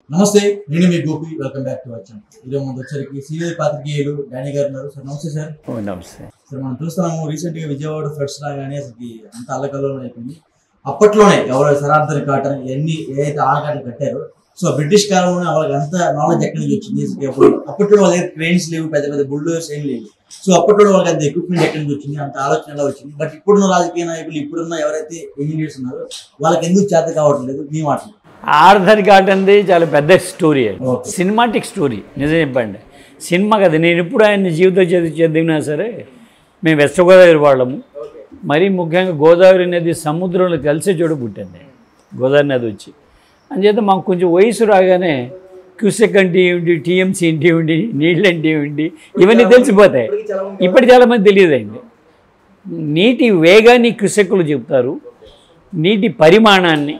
నమస్తే, నేను మీ Gopi. Welcome back to our channel. ఈరోజు మన వచ్చరికి సీనియర్ పాత్రికేయులు డానీ గారు ఉన్నారు. సార్ నమస్తే. సార్ నమస్తే సార్, మనం చూస్తున్నాము రీసెంట్ గా విజయవాడ ఫ్లడ్స్ రాగానే అసలు అంత అల్లకల్లోనే అయిపోయింది. అప్పట్లోనే ఎవరు సరార్థర్ కాటన్ ఇవన్నీ ఏదైతే ఆనకట్టలు కట్టారో, సో బ్రిటిష్ కాలంలోనే వాళ్ళకి అంత నాలెడ్జ్ ఎక్కడి నుంచి వచ్చింది? అప్పట్లో వాళ్ళ దగ్గర క్రెయిన్స్ లేవు, పెద్ద పెద్ద బుల్డోర్స్ ఏం లేవు. సో అప్పట్లో వాళ్ళకి అంత ఎక్విప్మెంట్ ఎక్కడి నుంచి వచ్చింది, అంత ఆలోచన ఎలా వచ్చింది? బట్ ఇప్పుడున్న రాజకీయ నాయకులు, ఇప్పుడున్న ఎవరైతే ఇంజనీర్స్ ఉన్నారో వాళ్ళకి ఎందుకు చేత కావట్లేదు? మీ మాటలు. ఆర్థర్ కాటన్ది చాలా పెద్ద స్టోరీ, సినిమాటిక్ స్టోరీ. నిజం చెప్పండి, సినిమా కదా. నేను ఇప్పుడు ఆయన జీవిత చదివినా సరే, మేము వెస్ట్ గోదావరి వాళ్ళము. మరీ ముఖ్యంగా గోదావరి నది సముద్రంలో కలిసే చోటు పుట్టింది గోదావరి నది వచ్చి. అందుచేత మాకు కొంచెం వయసు రాగానే క్యూసెక్ అంటే ఏమిటి, టీఎంసీ అంటే ఏమిటి, నీళ్ళు అంటే ఏమిటి, ఇవన్నీ తెలిసిపోతాయి. ఇప్పటి చాలామంది తెలియదండి. నీటి వేగాన్ని క్యూసెక్లు చెప్తారు, నీటి పరిమాణాన్ని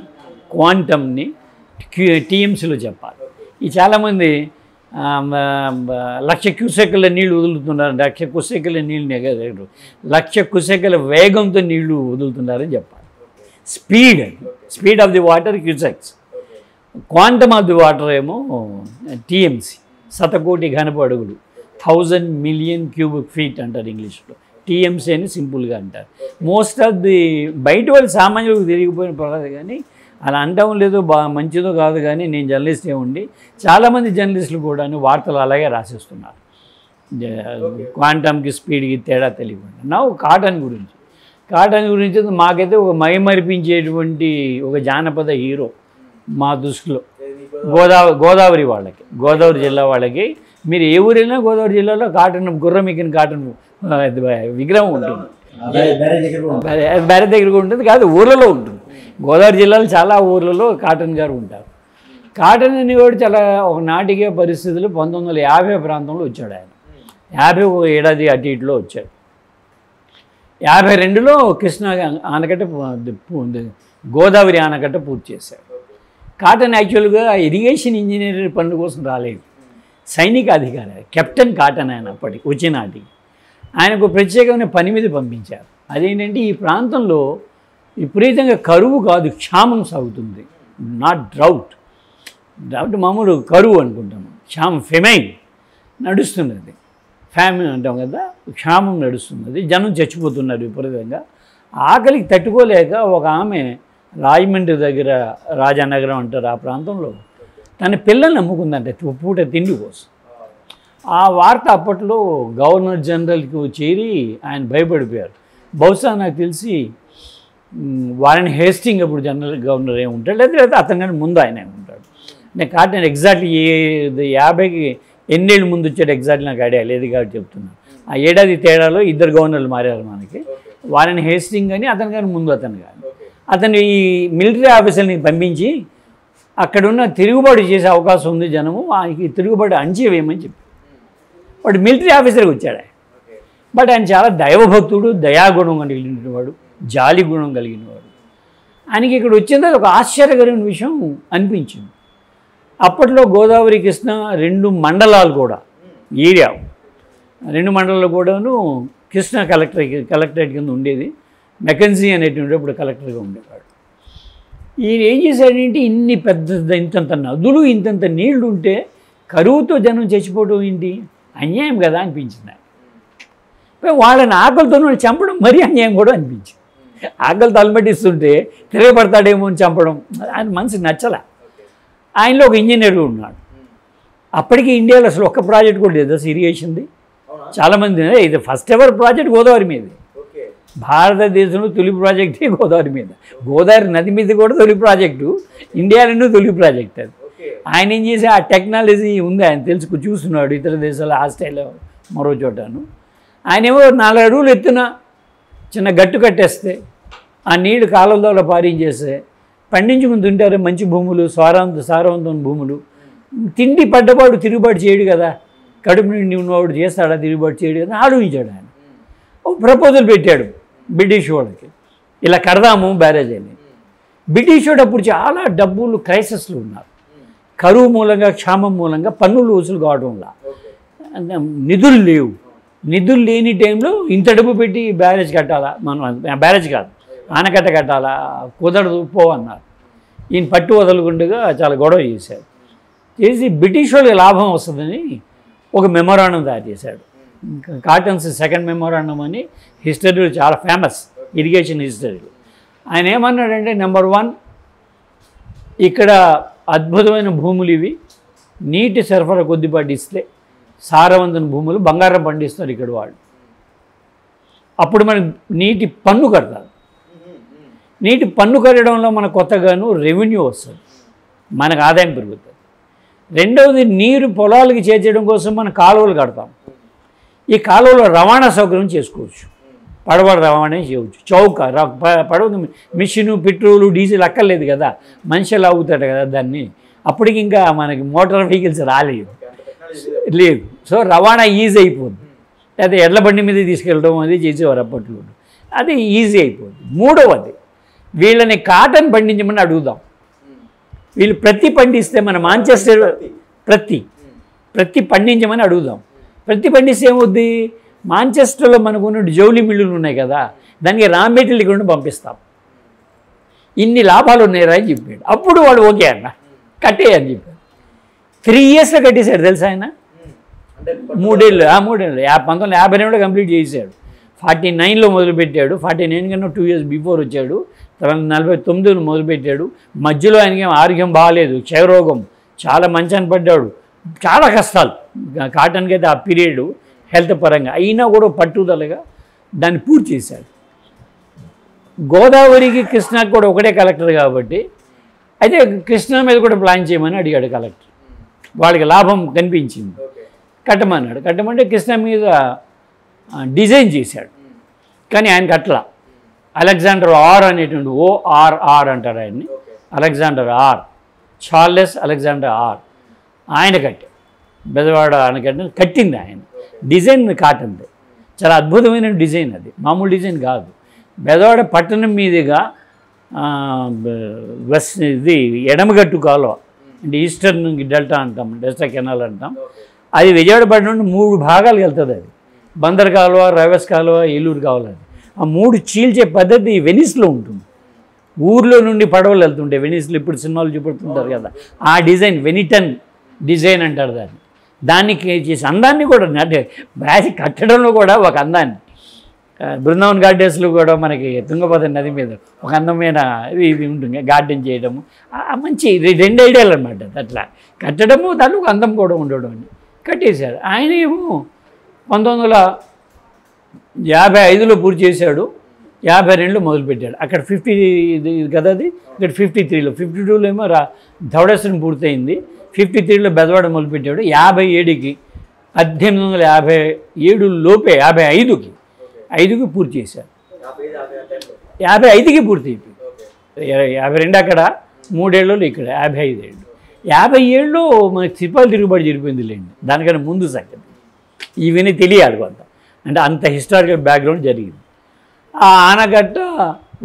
క్వాంటమ్ని టీఎంసీలో చెప్పాలి. ఈ చాలామంది 1,00,000 క్యూసెక్కుల నీళ్లు వదులుతున్నారు, 1,00,000 క్యూసెక్కుల నీళ్ళు 1,00,000 క్యూసెక్కుల వేగంతో నీళ్లు వదులుతున్నారని చెప్పాలి. Speed of the water cusecs, quantum of the water ఏమో టీఎంసీ, శతకోటి ఘనపు అడుగులు, 1000 మిలియన్ క్యూబిక్ ఫీట్ అంటారు ఇంగ్లీష్లో. టీఎంసీ అని సింపుల్గా అంటారు. మోస్ట్ ఆఫ్ ది బయట వాళ్ళు సామాన్యులకు తిరిగిపోయిన పర్వాలేదు, కానీ అలా అంటాం లేదో మంచిదో కాదు. కానీ నేను జర్నలిస్ట్ ఉండి చాలామంది జర్నలిస్టులు కూడా వార్తలు అలాగే రాసేస్తున్నారు, క్వాంటమ్కి స్పీడ్కి తేడా తెలియకుండా. నా కాటన్ గురించి మాకైతే ఒక మైమరిపించేటువంటి ఒక జానపద హీరో మా దృష్టిలో. గోదావరి వాళ్ళకి, గోదావరి జిల్లా వాళ్ళకి, మీరు ఏ ఊరైనా గోదావరి జిల్లాలో కాటన్, గుర్రం ఎక్కిన కాటన్ విగ్రహం ఉంటుంది. బ్యారేజ్ దగ్గర ఉంటుంది కాదు, ఊర్లలో ఉంటుంది. గోదావరి జిల్లాలో చాలా ఊర్లలో కాటన్ గారు ఉంటారు. కాటన్ అనేవాడు చాలా ఒక నాటికే పరిస్థితులు 1950 ప్రాంతంలో వచ్చాడు ఆయన. 51 ఏడాది అటు ఇటులో వచ్చాడు. 52లో కృష్ణా ఆనకట్ట, గోదావరి ఆనకట్ట పూర్తి చేశాడు. కాటన్ యాక్చువల్గా ఇరిగేషన్ ఇంజనీర్ పనుల కోసం రాలేదు, సైనిక అధికారి, కెప్టెన్ కాటన్ ఆయన అప్పటికి వచ్చినాటికి. ఆయనకు ప్రత్యేకమైన పని మీద పంపించారు. అదేంటంటే ఈ ప్రాంతంలో విపరీతంగా కరువు కాదు, క్షామం సాగుతుంది. నాట్ డ్రౌట్ మామూలు కరువు అనుకుంటాము, క్షామం, ఫెమైన్ నడుస్తున్నది. ఫ్యామిన్ అంటాం కదా, క్షామం నడుస్తున్నది. జనం చచ్చిపోతున్నారు విపరీతంగా. ఆకలికి తట్టుకోలేక ఒక ఆమె రాజమండ్రి దగ్గర, రాజానగరం అంటారు ఆ ప్రాంతంలో, తన పిల్లల్ని నమ్ముకుందంటే పూట తిండి కోసం. ఆ వార్త అప్పట్లో గవర్నర్ జనరల్కి చేరి ఆయన భయపడిపోయారు. బహుశా నాకు తెలిసి వారెన్ హేస్టింగ్ అప్పుడు జనరల్ గవర్నర్ ఏమి ఉంటాడు, లేదా అతనికంటే ముందు ఆయన ఏమి ఉంటాడు. నేను కాటన్ ఎగ్జాక్ట్లీ 50కి ఎన్నేళ్ళు ముందు వచ్చాడు ఎగ్జాక్ట్లీ నాకు ఐడియా లేదు కాబట్టి చెప్తున్నాను. ఆ ఏడాది తేడాలో 2 గవర్నర్లు మారారు మనకి. వారెన్ హేస్టింగ్ అని అతని కానీ ముందు అతను కానీ, అతను ఈ మిలిటరీ ఆఫీసర్ని పంపించి అక్కడున్న తిరుగుబాటు చేసే అవకాశం ఉంది జనము, ఆయనకి తిరుగుబాటు అంచేవేయమని చెప్పి వాడు మిలిటరీ ఆఫీసర్కి వచ్చాడు. బట్ ఆయన చాలా దైవభక్తుడు, దయాగుణం కలిగినవాడు, జాలి గుణం కలిగినవాడు. ఆయనకి ఇక్కడ వచ్చింది ఒక ఆశ్చర్యకరమైన విషయం అనిపించింది. అప్పట్లో గోదావరి కృష్ణ 2 మండలాలు కూడా, ఏరియా 2 మండలాలు కూడాను కృష్ణ కలెక్టరేట్ కింద ఉండేది. మెకెన్సీ అనేటువంటి ఇప్పుడు కలెక్టర్గా ఉండేవాడు. ఈయన ఏం చేశాడంటే, ఇన్ని ఇంతంత నదులు, ఇంతంత నీళ్లు ఉంటే కరువుతో జనం చచ్చిపోవడం ఏంటి, అన్యాయం కదా అనిపించింది. వాళ్ళని ఆకలితో చంపడం మరీ అన్యాయం కూడా అనిపించింది. ఆకలి తలమట్టిస్తుంటే తిరగబడతాడేమో అని చంపడం ఆయన మనసుకి నచ్చలే. ఆయనలో ఒక ఇంజనీర్ ఉన్నాడు. అప్పటికి ఇండియాలో అసలు ఒక్క ప్రాజెక్ట్ కూడా లేదు అసలు ఇరిగేషన్ది. చాలామంది ఇది ఫస్ట్ ఎవర్ ప్రాజెక్ట్ గోదావరి మీద, భారతదేశంలో తొలి ప్రాజెక్టే గోదావరి మీద. గోదావరి నది మీద కూడా తొలి ప్రాజెక్టు, ఇండియాలోనూ తొలి ప్రాజెక్ట్ అది. ఆయన ఏం చేసి ఆ టెక్నాలజీ ఉంది, ఆయన తెలుసుకు చూస్తున్నాడు ఇతర దేశాలు, ఆస్ట్రేలియా మరో చోటను. ఆయన ఏమో 4 అడుగులు ఎత్తున చిన్న గట్టు కట్టేస్తే ఆ నీళ్లు కాలంలో పారించేస్తే పండించుకుని తింటారు. మంచి భూములు, సారవంతమైన భూములు. తిండి పడ్డవాడు తిరుగుబాటు చేయడు కదా, కడుపు నిండి ఉన్నవాడు చేస్తాడా తిరుగుబాటు చేయడు కదా, ఆలోచించాడు ఆయన. ఒక ప్రపోజల్ పెట్టాడు బ్రిటిష్ వాళ్ళకి, ఇలా కడదాము బ్యారేజ్ అని. బ్రిటిష్ వాడు అప్పుడు చాలా డబ్బులు క్రైసిస్లు ఉన్నారు, కరువు మూలంగా, క్షామం మూలంగా పన్నులు వసూలు కావడంలా, నిధులు లేవు. నిధులు లేని టైంలో ఇంత డబ్బు పెట్టి బ్యారేజ్ కట్టాలా, మనం బ్యారేజ్ కాదు ఆనకట్ట కట్టాలా, కుదరదు పో అన్నారు. ఈయన పట్టు వదలకుండా చాలా గొడవ చేశారు. చేసి బ్రిటిష్ వాళ్ళకి లాభం వస్తుందని ఒక మెమోరాండం తయారు చేశాడు. కాటన్స్ సెకండ్ మెమోరాండం అని హిస్టరీలో చాలా ఫేమస్, ఇరిగేషన్ హిస్టరీలో. ఆయన ఏమన్నాడంటే, నెంబర్ 1, ఇక్కడ అద్భుతమైన భూములు ఇవి, నీటి సరఫరా కొద్దిపాటి ఇస్తే సారవంతమైన భూములు, బంగారం పండిస్తారు ఇక్కడ వాళ్ళు. అప్పుడు మనకి నీటి పన్ను కడతారు. నీటి పన్ను కట్టడంలో మనకు కొత్తగాను రెవెన్యూ వస్తుంది, మనకు ఆదాయం పెరుగుతుంది. రెండవది, నీరు పొలాలకి చేర్చడం కోసం మనం కాలువలు కడతాం. ఈ కాలువలో రవాణా సౌకర్యం చేసుకోవచ్చు, పడవ రవాణా చేయవచ్చు. చౌక పడవ మిషను, పెట్రోలు, డీజిల్ అక్కర్లేదు కదా, మనిషి లాగుతాడు కదా దాన్ని. అప్పటికి ఇంకా మనకి మోటార్ వెహికల్స్ లేదు. సో రవాణా ఈజీ అయిపోద్ది. లేదా ఎడ్ల బండి మీద తీసుకెళ్ళడం అది చేసేవారు అప్పట్లో, అది ఈజీ అయిపోద్ది. మూడవది, వీళ్ళని కాటన్ పండించమని అడుగుదాం. వీళ్ళు ప్రతి పండిస్తే మన మాంచెస్టర్ ప్రతి పండించమని అడుగుదాం. ప్రతి పండిస్తే ఏమవుద్ది, మాంచెస్టర్లో మనకు ఉన్న జౌలి మిల్లులు ఉన్నాయి కదా, దానికి రా మెటీరియల్ ఇక్కడ పంపిస్తాం. ఇన్ని లాభాలు ఉన్నాయరా అని చెప్పాడు. అప్పుడు వాడు ఓకే అన్న, కట్టేయని చెప్పాడు. 3 ఇయర్స్లో కట్టేశాడు తెలుసా ఆయన. 3 ఏళ్ళు 1952 కంప్లీట్ చేశాడు. 49లో మొదలుపెట్టాడు. 49 కన్నా 2 ఇయర్స్ బిఫోర్ వచ్చాడు. 49లో మొదలుపెట్టాడు. మధ్యలో ఆయనకి ఆరోగ్యం బాగాలేదు, క్షయరోగం, చాలా మంచాన్ని పడ్డాడు, చాలా కష్టాలు కాటన్కి అయితే ఆ పీరియడ్ హెల్త్ పరంగా. అయినా కూడా పట్టుదలగా దాన్ని పూర్తి చేశాడు. గోదావరికి కృష్ణాకి కూడా ఒకటే కలెక్టర్ కాబట్టి, అయితే కృష్ణా మీద కూడా ప్లాన్ చేయమని అడిగాడు కలెక్టర్. వాళ్ళకి లాభం కనిపించింది, కట్టమన్నాడు. కట్టమంటే కృష్ణా మీద డిజైన్ చేశాడు, కానీ ఆయన కట్టలా. అలెగ్జాండర్ ఆర్ అనేటువంటి ORR అంటారు ఆయన్ని, Alexander Orr, Charles Alexander Orr, ఆయన కట్టాడు. బెజవాడ ఆనకట్ట కట్టింది ఆయన. డిజైన్ కాటన్ది, చాలా అద్భుతమైన డిజైన్, అది మామూలు డిజైన్ కాదు. బెజవాడ పట్టణం మీదుగా ఇది ఎడమగట్టు కాలువ అంటే ఈస్టర్న్ డెల్టా అంటాం, డెల్టా కెనాల్ అంటాం. అది విజయవాడ పట్టణం నుండి 3 భాగాలు వెళ్తుంది. అది బందర్ కాలువ, రైవస్ కాలువ, ఏలూరు కాలువ. అది ఆ 3 చీల్చే పద్ధతి వెనిస్లో ఉంటుంది. ఊర్లో నుండి పడవలు వెళ్తుంటాయి వెనిస్లో, ఇప్పుడు సినిమాలు చూపెడుతుంటారు కదా, ఆ డిజైన్ వెనిటన్ డిజైన్ అంటారు దాన్ని. దానికి చేసి అందాన్ని కూడా అంటే రాసి కట్టడంలో కూడా ఒక అందాన్ని, బృందావన్ గార్డెన్స్లో కూడా మనకి తుంగభద్ర నది మీద ఒక అందమైన ఇది ఉంటుంది, గార్డెన్ చేయడము, మంచి 2 ఐడియాలు అనమాట. అట్లా కట్టడము, దాంట్లో ఒక అందం కూడా ఉండడం అని కట్టేశారు. ఆయన ఏమో 1955లో పూర్తి చేశాడు, 52లో మొదలుపెట్టాడు. అక్కడ 50 కదా, అది ఇక్కడ 53లో, 52లో ఏమో ధవళేశ్వరం పూర్తయింది, 53లో బెజవాడ మొదలుపెట్టాడు. 57కి 1857 లోపే 55కి పూర్తి చేశారు. 55కి పూర్తి అయిపోయింది. 52 అక్కడ, 3 ఏళ్ళు ఇక్కడ, 55 ఏళ్ళు. 57లో మనకి సిపాయిల తిరుగుబాటు జరిపోయింది లేండి, దానికన్నా ముందు సంగతి ఇవన్నీ తెలియాలి కొంత, అంటే అంత హిస్టారికల్ బ్యాక్గ్రౌండ్ జరిగింది. ఆ ఆనకట్ట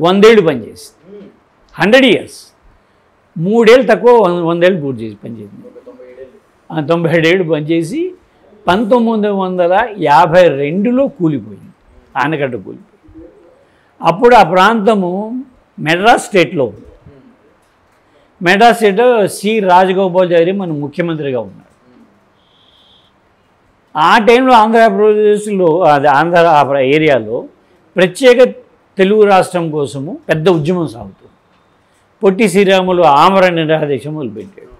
100 ఏళ్ళు పనిచేసింది, 100 ఇయర్స్. 3 ఏళ్ళు తక్కువ 100 ఏళ్ళు పూర్తి చేసి పనిచేసింది. 97 ఏళ్ళు పనిచేసి 1952లో కూలిపోయింది, ఆనకట్ట కూలిపోయింది. అప్పుడు ఆ ప్రాంతము మెడ్రాస్ స్టేట్లో ఉంది. మెడ్రాస్ స్టేట్లో సి రాజగోపాల్చారి మన ముఖ్యమంత్రిగా ఉన్నాడు. ఆ టైంలో ఆంధ్రప్రదేశ్లో, అది ఆంధ్ర ఏరియాలో ప్రత్యేక తెలుగు రాష్ట్రం కోసము పెద్ద ఉద్యమం సాగుతుంది. పొట్టి శ్రీరాములు ఆమర నిరాదీక్ష మొదలుపెట్టాడు.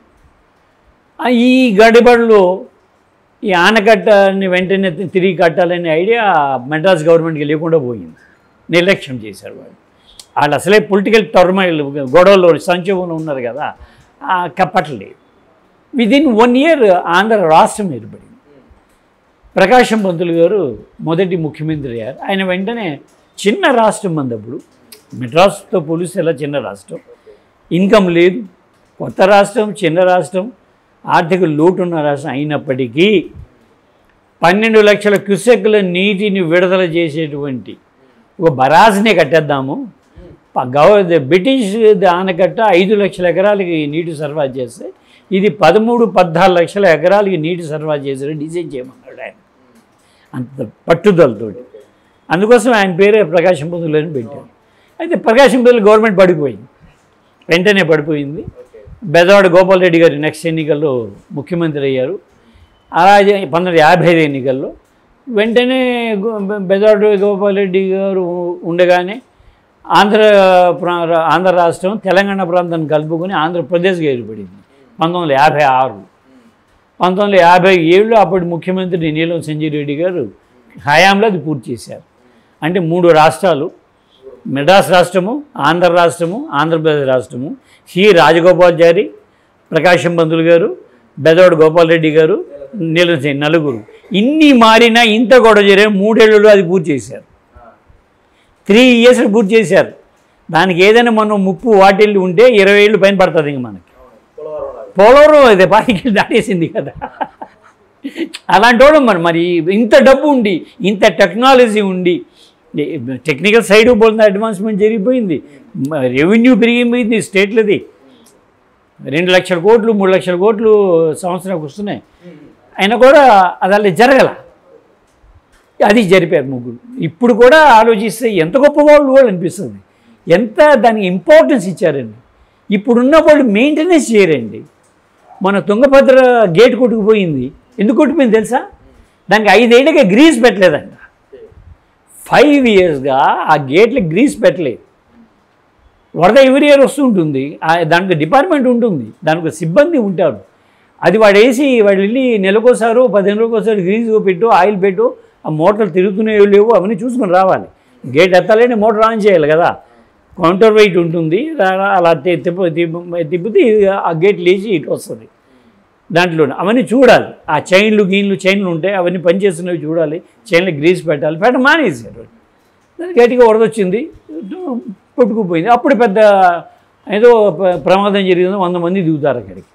ఈ గడిబడిలో ఈ ఆనకట్టని వెంటనే తిరిగి కట్టాలనే ఐడియా మెడ్రాస్ గవర్నమెంట్కి లేకుండా పోయింది, నిర్లక్ష్యం చేశారు వాళ్ళు. వాళ్ళు అసలే పొలిటికల్ టర్మైల్ గొడవలో సంక్షోభంలో ఉన్నారు కదా, కప్పట్లేదు. విదిన్ 1 ఇయర్ ఆంధ్ర రాష్ట్రం ఏర్పడింది. ప్రకాశం పంతులు గారు మొదటి ముఖ్యమంత్రి అయ్యారు. ఆయన వెంటనే చిన్న రాష్ట్రం అన్నప్పుడు, మెడ్రాస్తో పోలిస్తే ఎలా చిన్న రాష్ట్రం, ఇన్కమ్ లేదు, కొత్త రాష్ట్రం, చిన్న రాష్ట్రం, ఆర్థిక లోటు ఉన్న రాష్ట్రం అయినప్పటికీ 12 లక్షల క్యూసెక్కుల నీటిని విడుదల చేసేటువంటి ఒక బరాజ్నే కట్టేద్దాము. బ్రిటిష్ ఆనకట్ట 5 లక్షల ఎకరాలకి నీటి సరఫరా చేస్తే ఇది 13-14 లక్షల ఎకరాలకి నీటి సరఫరా చేసే డిజైన్ చేయమన్నాడు ఆయన, అంత పట్టుదలతోటి. అందుకోసం ఆయన పేరే ప్రకాశం పంతులు అని పెట్టారు. అయితే ప్రకాశం పంతులు గవర్నమెంట్ పడిపోయింది, వెంటనే పడిపోయింది. బెజవాడ గోపాల్ రెడ్డి గారు నెక్స్ట్ ఎన్నికల్లో ముఖ్యమంత్రి అయ్యారు. అలాగే 1955 ఎన్నికల్లో వెంటనే బెజవాడ గోపాల్ రెడ్డి గారు ఉండగానే ఆంధ్ర రాష్ట్రం తెలంగాణ ప్రాంతాన్ని కలుపుకొని ఆంధ్రప్రదేశ్గా ఏర్పడింది 1956. 1957లో అప్పటి ముఖ్యమంత్రి నీలం సంజయ్ రెడ్డి గారు హయాంలో అది పూర్తి చేశారు. అంటే 3 రాష్ట్రాలు, మెడ్రాస్ రాష్ట్రము, ఆంధ్ర రాష్ట్రము, ఆంధ్రప్రదేశ్ రాష్ట్రము, సి రాజగోపాల్చారి, ప్రకాశం పంతులు గారు, బెజవాడ గోపాల్ రెడ్డి గారు, నీలం సంజయ్, నలుగురు. ఇన్ని మారినా ఇంత గొడవ జరిగిన 3 ఏళ్లలో అది పూర్తి చేశారు. 3 years పూర్తి చేశారు. దానికి ఏదైనా మనం ముప్పు వాటిల్లు ఉంటే 20 ఏళ్ళు పైన పడుతుంది. ఇంక మనకి పోలవరం అదే పాతికి దాటేసింది కదా. అలాంటి వాడు మరి ఇంత డబ్బు ఉండి, ఇంత టెక్నాలజీ ఉండి, టెక్నికల్ సైడ్ పోతుంది, అడ్వాన్స్మెంట్ జరిగిపోయింది, రెవెన్యూ పెరిగిపోయింది స్టేట్లది. 2 లక్షల కోట్లు 3 లక్షల కోట్లు సంవత్సరానికి వస్తున్నాయి. అయినా కూడా అది అలా జరగల. అది జరిపారు ముగ్గురు. ఇప్పుడు కూడా ఆలోచిస్తే ఎంత గొప్పవాళ్ళు కూడా అనిపిస్తుంది. ఎంత దానికి ఇంపార్టెన్స్ ఇచ్చారండి. ఇప్పుడున్న వాళ్ళు మెయింటెనెన్స్ చేయరండి. మన తుంగభద్ర గేట్ కొట్టుకుపోయింది. ఎందుకు కొట్టుకుపోయింది తెలుసా? దానికి 5 ఏళ్ళకే గ్రీస్ పెట్టలేదంట. 5 yearsగా ఆ గేట్లకు గ్రీస్ పెట్టలేదు. వరద ఎవరి ఇయర్ వస్తుంటుంది, దానికి డిపార్ట్మెంట్ ఉంటుంది, దానికి సిబ్బంది ఉంటారు. అది వాడు వెళ్ళి నెలకోసారి 15 రోజులకోసారి గ్రీస్ పెట్టు, ఆయిల్ పెట్టు, ఆ మోటార్లు తిరుగుతున్నాయో లేవో అవన్నీ చూసుకొని రావాలి. గేట్ ఎత్తాలంటే మోటార్ ఆన్ చేయాలి కదా. కౌంటర్ వెయిట్ ఉంటుంది, అలా తిప్పితే ఆ గేట్ లేచి ఇటు వస్తుంది. దాంట్లో అవన్నీ చూడాలి. ఆ చైన్లు ఉంటాయి, అవన్నీ పనిచేస్తున్నవి చూడాలి. చైన్లు గ్రీస్ పెట్టాలి. మానేసారు. దానికి గట్టిగా వరదొచ్చింది, కొట్టుకుపోయింది. అప్పుడు పెద్ద ఏదో ప్రమాదం జరిగిందో 100 మంది దిగుతారు అక్కడికి.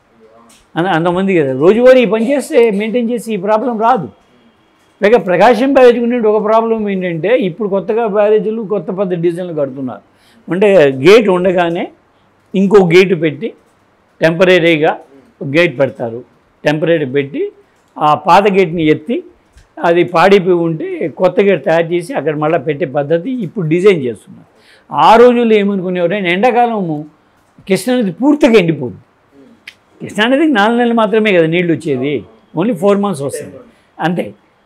అంతమంది కదా. రోజువారీ ఈ పని చేస్తే మెయింటైన్ చేసి ఈ ప్రాబ్లం రాదు. పైగా ప్రకాశం బ్యారేజ్ ఉండే ఒక ప్రాబ్లం ఏంటంటే ఇప్పుడు కొత్తగా బ్యారేజీలు కొత్త డిజైన్లు కడుతున్నారు. అంటే గేట్ ఉండగానే ఇంకో గేటు పెట్టి టెంపరీగా గేట్ పెడతారు. టెంపరీ పెట్టి ఆ పాత గేట్ని ఎత్తి అది పాడిపోయి ఉంటే కొత్త గేట్ తయారు చేసి అక్కడ మళ్ళీ పెట్టే పద్ధతి ఇప్పుడు డిజైన్ చేస్తున్నారు. ఆ రోజుల్లో ఏమనుకునేవారంటే ఎండాకాలము కృష్ణానది పూర్తిగా ఎండిపోతుంది. కృష్ణానదికి 4 నెలలు మాత్రమే కదా నీళ్ళు వచ్చేది, ఓన్లీ 4 months వస్తుంది అంతే.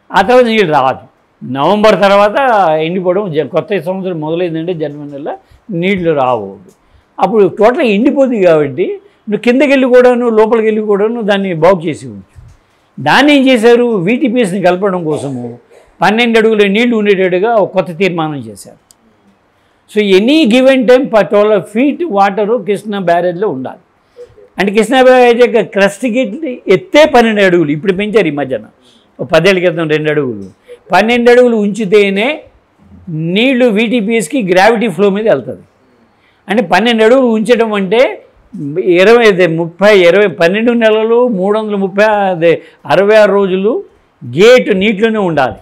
ఆ తర్వాత నీళ్ళు రాదు. నవంబర్ తర్వాత ఎండిపోవడం, కొత్త సంవత్సరం మొదలైందంటే జనవరి నెల నీళ్లు రావు. అప్పుడు టోటల్గా ఎండిపోతుంది. కాబట్టి నువ్వు కిందకి వెళ్ళి కూడాను లోపలికి వెళ్ళి కూడాను దాన్ని బాగు చేసి ఉంచు. దాన్ని ఏం చేశారు, వీటీపీఎస్ని కలపడం కోసము 12 అడుగుల నీళ్లు ఉండేటట్టుగా ఒక కొత్త తీర్మానం చేశారు. So any given time 12 feet water Krishna బ్యారేజ్లో ఉండాలి. అంటే కృష్ణా బ్యారేజ్ యొక్క క్రస్ట్ గేట్ ఎత్తే 12 అడుగులు. ఇప్పుడు పెంచారు ఈ మధ్యన, 10 ఏళ్ళ క్రితం 2 అడుగులు. 12 అడుగులు ఉంచితేనే నీళ్లు వీటీపీఎస్కి గ్రావిటీ ఫ్లో మీద వెళ్తుంది. అంటే 12 అడుగులు ఉంచడం అంటే 12 నెలలు 66 రోజులు గేటు నీటిలోనే ఉండాలి.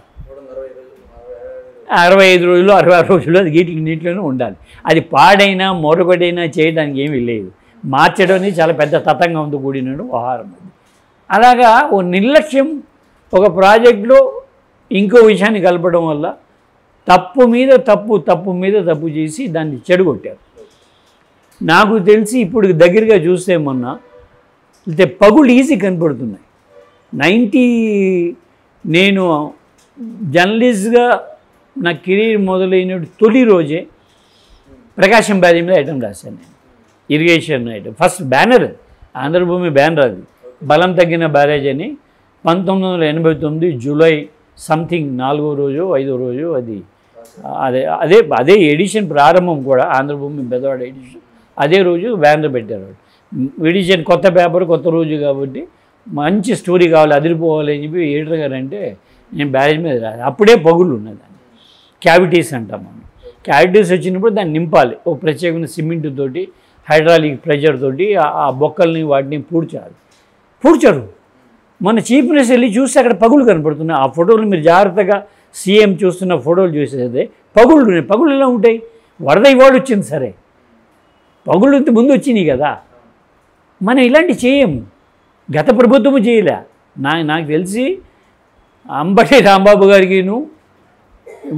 65 రోజులు 66 రోజులు అది నీటిలోనే ఉండాలి. అది పాడైనా మరొకటైనా చేయడానికి ఏమీ లేదు. మార్చడం అనేది చాలా పెద్ద తతంగంతో కూడిన వ్యవహారం. అలాగా ఓ నిర్లక్ష్యం ఒక ప్రాజెక్టులో ఇంకో విషయాన్ని కలపడం వల్ల తప్పు మీద తప్పు చేసి దాన్ని చెడగొట్టారు. నాకు తెలిసి ఇప్పుడు దగ్గరగా చూస్తే మొన్న అయితే పగుళ్ళు ఈజీ కనపడుతున్నాయి. నేను జర్నలిస్ట్గా నా కెరీర్ మొదలైన తొలి రోజే ప్రకాశం బ్యారేజ్ మీద ఐటమ్ రాశాను నేను. Irrigation item first banner, Andhra Bhoomi banner. అది బలం తగ్గిన బ్యారేజ్ అని 1989 జూలై సంథింగ్ 4వ రోజు 5వ రోజు అదే ఎడిషన్ ప్రారంభం కూడా. ఆంధ్రభూమి బెజవాడ ఎడిషన్ అదే రోజు బ్యానర్ పెట్టారు. ఎడిషన్ కొత్త పేపర్ కొత్త రోజు కాబట్టి మంచి స్టోరీ కావాలి, అదిరిపోవాలి అని చెప్పి ఎడిటర్ గారు అంటే నేను బ్యారేజ్ మీద రాదు. అప్పుడే పగుళ్ళు ఉన్నదాన్ని, క్యావిటీస్ అంటాం మనం. క్యావిటీస్ వచ్చినప్పుడు దాన్ని నింపాలి. ఓ ప్రత్యేకమైన సిమెంట్ తోటి, హైడ్రాలిక్ ప్రెషర్ తోటి ఆ బొక్కల్ని వాటిని పూడ్చరు. మన చీఫ్ మినిస్టర్ వెళ్ళి చూస్తే అక్కడ పగులు కనపడుతున్నాయి. ఆ ఫోటోలు మీరు జాగ్రత్తగా సీఎం చూస్తున్న ఫోటోలు చూసేదే పగుళ్ళు ఎలా ఉంటాయి? వరద ఇవాళ వచ్చింది సరే, పగుళ్ళు ముందు వచ్చినాయి కదా. మనం ఇలాంటివి చేయము, గత ప్రభుత్వము చేయలే. నాకు తెలిసి అంబటి రాంబాబు గారికిను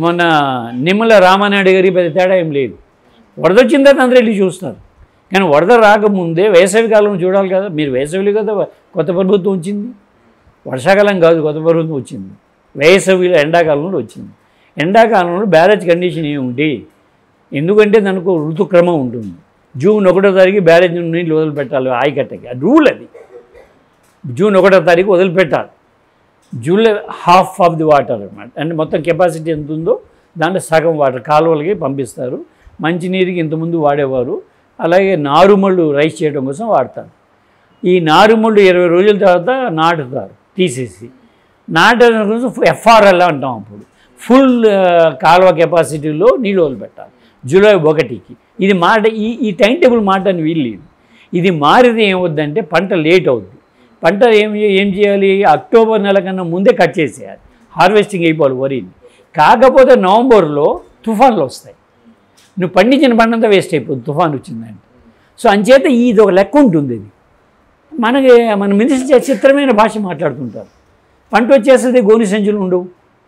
మొన్న నిమ్మల రామానాయుడు గారికి పెద్ద తేడా ఏం లేదు. వరద వచ్చిన తర్వాత అందరూ వెళ్ళి చూస్తారు. కానీ వరద రాకముందే వేసవి కాలం చూడాలి కదా. మీరు వేసవిలో కదా కొత్త ప్రభుత్వం వచ్చింది, వర్షాకాలం కాదు కొత్త ప్రభుత్వం వచ్చింది, వేసవిలో ఎండాకాలంలో వచ్చింది. ఎండాకాలంలో బ్యారేజ్ కండిషన్ ఏముంది, ఎందుకంటే దానికి ఋతుక్రమం ఉంటుంది. జూన్ 1వ తారీఖు బ్యారేజ్ నీళ్ళు వదిలిపెట్టాలి ఆయకట్టకి, అది రూల్. అది జూన్ 1వ తారీఖు వదిలిపెట్టాలి. July half of the water అనమాట. అంటే మొత్తం కెపాసిటీ ఎంత ఉందో దాంట్లో సగం వాటర్ కాలువలకి పంపిస్తారు. మంచినీరుకి ఇంతకుముందు వాడేవారు, అలాగే నారుమళ్ళు రైస్ చేయడం కోసం వాడతారు. ఈ నారుమళ్ళు 20 రోజుల తర్వాత నాటుతారు, తీసేసి నాటడం కోసం FRL అంటాం. అప్పుడు ఫుల్ కాలువ కెపాసిటీలో నీళ్ళు వదిలిపెట్టాలి జూలై 1కి. ఇది మాట ఈ టైం టేబుల్ మాట అని వీల్లేదు. ఇది మారితే ఏమవుద్దంటే పంట లేట్ అవుద్ది. పంట ఏం చేయాలి, అక్టోబర్ నెల కన్నా ముందే కట్ చేసేయాలి, హార్వెస్టింగ్ అయిపోవాలి వరిని. కాకపోతే నవంబర్లో తుఫాన్లు వస్తాయి, నువ్వు పండించిన పంటంతా వేస్ట్ అయిపోతుంది తుఫాన్ వచ్చిందంటే. సో అంచేత ఇది ఒక లెక్క ఉంటుంది. ఇది మన మినిస్టర్ చిత్రమైన భాష మాట్లాడుతుంటారు. పంట వచ్చేస్తుంది, గోని సంచులు ఉండవు.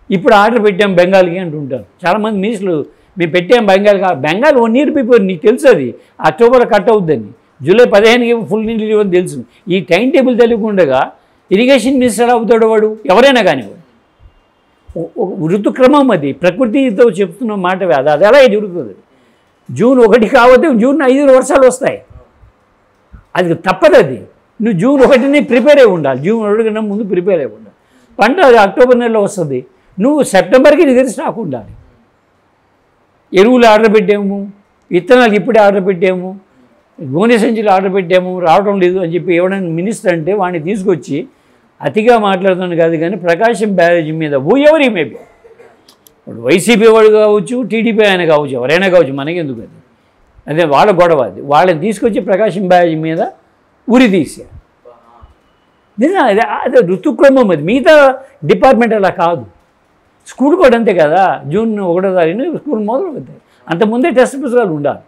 ఇప్పుడు ఆర్డర్ పెట్టాం బెంగాల్కి అంటుంటారు చాలామంది మినిస్టర్లు. మేము పెట్టాం బెంగాల్ 1 ఇయర్ బిఫోర్, నీకు తెలుసు అది అక్టోబర్ కట్ అవుద్దని, జూలై 15కి ఫుల్ నీళ్ళు ఇవ్వని తెలుసు. ఈ టైం టేబుల్ తెలియకుండా ఇరిగేషన్ మినిస్టర్ అవుతాడు వాడు, ఎవరైనా కానీ ఋతుక్రమం అది, ప్రకృతితో చెప్తున్న మాట అది ఎలా జరుగుతుంది. జూన్ 1 కావద్దు, జూన్ 5 వర్షాలు వస్తాయి, అది తప్పదు. అది నువ్వు జూన్ 1ని ప్రిపేర్ అయి ఉండాలి, జూన్ 1 కన్నా ముందు ప్రిపేర్ అయి ఉండాలి. పంట అది అక్టోబర్ నెలలో వస్తుంది, నువ్వు సెప్టెంబర్కి నీ దగ్గర స్టాక్ ఉండాలి. ఎరువులు ఆర్డర్ పెట్టాము, విత్తనాలు ఇప్పుడే ఆర్డర్ పెట్టాము, గోనె సంచులు ఆర్డర్ పెట్టాము, రావడం లేదు అని చెప్పి ఎవడైనా మినిస్టర్ అంటే వాడిని తీసుకొచ్చి, అతిగా మాట్లాడుతున్నాను కాదు కానీ ప్రకాశం బ్యారేజ్ మీద ఎవరి మేబీ వాడు వైసీపీ వాడు కావచ్చు, టీడీపీ ఆయన కావచ్చు, ఎవరైనా కావచ్చు, మనకెందుకు అది, అదే వాళ్ళ గొడవ. అది వాళ్ళని తీసుకొచ్చి ప్రకాశం బ్యారేజ్ మీద ఉరి తీసారు. అదే ఋతుక్రమం. అది మిగతా డిపార్ట్మెంట్ అలా కాదు. స్కూల్ కూడా అంతే కదా, జూన్ 1వ తారీఖున స్కూల్ మొదలు అవుతాయి, అంతకుముందే టెక్స్ట్ పుస్తకాలు ఉండాలి.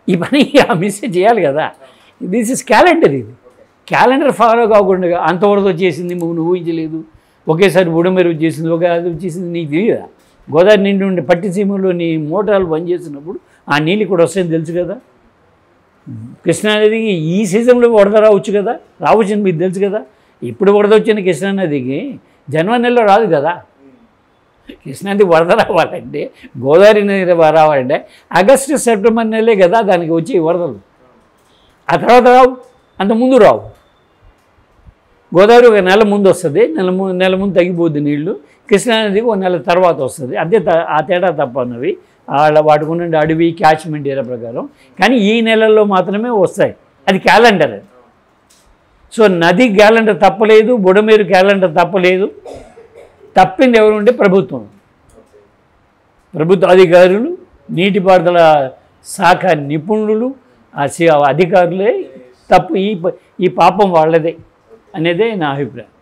ఈ పని ఆ మిస్టేక్ చేయాలి కదా. This is calendar. ఇది క్యాలెండర్ ఫాలో కాకుండా అంతవరకు వచ్చేసింది, నువ్వు ఊహించలేదు, ఒకేసారి బుడమేరు వచ్చేసింది, అది వచ్చేసింది, నీకు తెలియదా. గోదావరి నిండి ఉండే పట్టిసీమలో నీ మోటార్లు బంద్ చేసినప్పుడు ఆ నీళ్ళు కూడా వస్తాయని తెలుసు కదా. కృష్ణానదికి ఈ సీజన్లో వరద రావచ్చు కదా, రావచ్చని మీకు తెలుసు కదా. ఇప్పుడు వరద వచ్చిన కృష్ణానదికి జనవరి నెలలో రాదు కదా. కృష్ణానది వరద రావాలంటే, గోదావరి నది రావాలంటే ఆగస్టు సెప్టెంబర్ నెలలే కదా దానికి వచ్చి వరదలు. ఆ తర్వాత రావు, అంత ముందు రావు. గోదావరి 1 నెల ముందు వస్తుంది, నెల ముందు తగ్గిపోద్ది నీళ్లు. కృష్ణానదికి 1 నెల తర్వాత వస్తుంది. అదే ఆ తేడా తప్ప అన్నవి వాటికి ఉన్న అడవి క్యాచ్మెంట్ ఏరియా ప్రకారం. కానీ ఈ నెలల్లో మాత్రమే వస్తాయి, అది క్యాలెండర్. అది సో నది క్యాలెండర్ తప్పలేదు, బుడమేరు క్యాలెండర్ తప్పలేదు. తప్పింది ఎవరు ఉంటే ప్రభుత్వ అధికారులు, నీటిపారుదల శాఖ నిపుణులు, అధికారులే తప్పు. ఈ పాపం వాళ్ళదే అనేదే నా అభిప్రాయం.